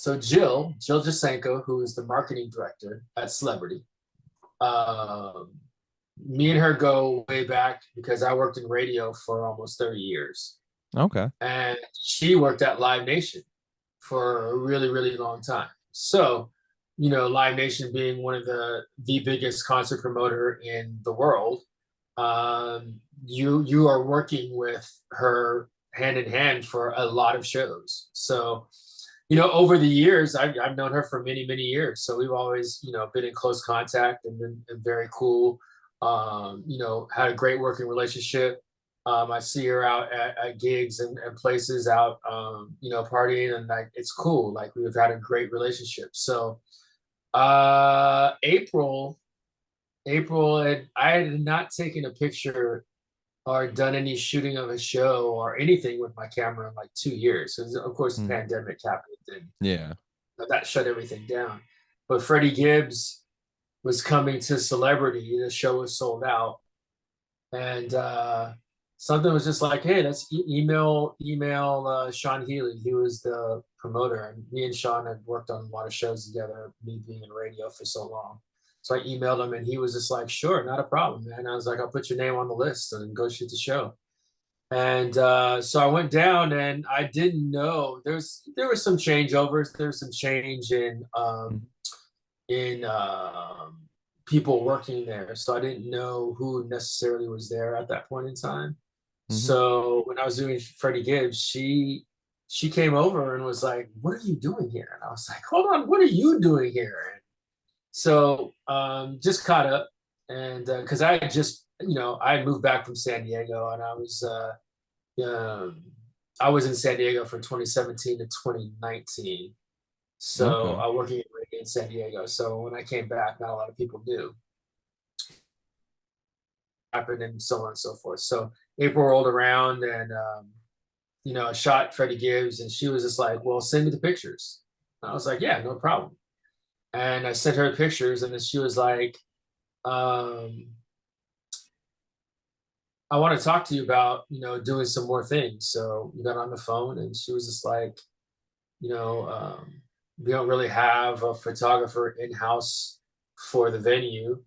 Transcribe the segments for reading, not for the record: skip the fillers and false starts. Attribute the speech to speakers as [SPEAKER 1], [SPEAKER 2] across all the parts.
[SPEAKER 1] So Jill Jasenko, who is the marketing director at Celebrity, um, me and her go way back because I worked in radio for almost 30 years.
[SPEAKER 2] Okay.
[SPEAKER 1] And she worked at Live Nation for a really, really long time. So, Live Nation being one of the biggest concert promoter in the world, you are working with her hand in hand for a lot of shows. So, over the years, I've known her for many, many years. So we've always, been in close contact and been very cool. Had a great working relationship. I see her out at gigs and places out, partying, and like it's cool. Like we've had a great relationship. So April, and I had not taken a picture or done any shooting of a show or anything with my camera in like 2 years. So, of course, the
[SPEAKER 2] Mm.
[SPEAKER 1] pandemic happened and
[SPEAKER 2] Yeah.
[SPEAKER 1] that shut everything down. But Freddie Gibbs was coming to Celebrity. The show was sold out, and something was just like, "Hey, let's email Sean Healy. He was the promoter, and me and Sean had worked on a lot of shows together. Me being in radio for so long." So I emailed him, and he was just like, "Sure, not a problem, man." I was like, "I'll put your name on the list and go shoot the show." And so I went down, and I didn't know there was some changeovers. There was some change
[SPEAKER 2] Mhm.
[SPEAKER 1] in people working there, so I didn't know who necessarily was there at that point in time.
[SPEAKER 2] Mhm.
[SPEAKER 1] So when I was doing Freddie Gibbs, she came over and was like, "What are you doing here?" And I was like, "Hold on, what are you doing here?" And so just caught up, and because I had just I had moved back from San Diego, and um, I was in San Diego from 2017 to 2019. So
[SPEAKER 2] Okay.
[SPEAKER 1] I working in San Diego. So when I came back, not a lot of people knew happened and so on and so forth. So April rolled around, and I shot Freddie Gibbs, and she was just like, "Well, send me the pictures." And I was like, "Yeah, no problem." And I sent her pictures, and then she was like, um, "I want to talk to you about doing some more things." So we got on the phone, and she was just like, you know, um, "We don't really have a photographer in house for the venue,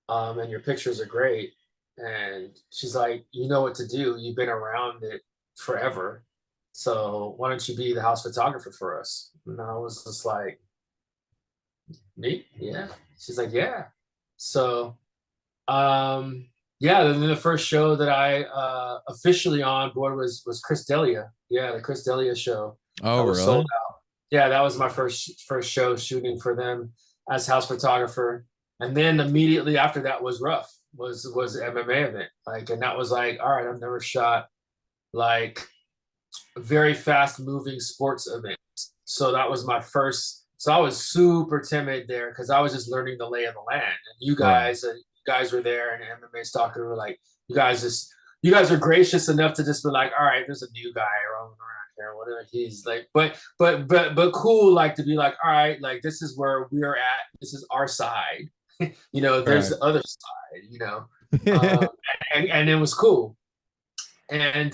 [SPEAKER 1] and your pictures are great." And she's like, "You know what to do. You've been around it forever. So why don't you be the house photographer for us?" And I was just like, "Me? Yeah." She's like, "Yeah." So, yeah, then the first show that I officially on board was Chris Delia. Yeah, the Chris Delia show
[SPEAKER 2] Oh,
[SPEAKER 1] that was sold
[SPEAKER 2] really?
[SPEAKER 1] out. Yeah, that was my first show shooting for them as house photographer. And then immediately after that was Rough, was the MMA event. Like, and that was like, all right, I've never shot like a very fast moving sports event. So that was my first. So I was super timid there because I was just learning the lay of the land. And
[SPEAKER 2] Right.
[SPEAKER 1] you guys were there, and MMA stalker were like, you guys are gracious enough to just be like, all right, there's a new guy roaming around here, whatever he's like, but cool, like to be like, all right, like this is where we're at. This is our side. There's
[SPEAKER 2] Right.
[SPEAKER 1] the other side. Um, and it was cool. And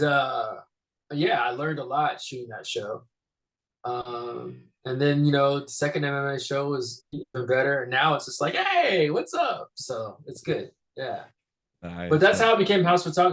[SPEAKER 1] yeah, I learned a lot shooting that show. And then the second MMA show was even better. And now it's just like, hey, what's up? So it's good. Yeah. But
[SPEAKER 2] Nice.
[SPEAKER 1] that's how I became house photographer.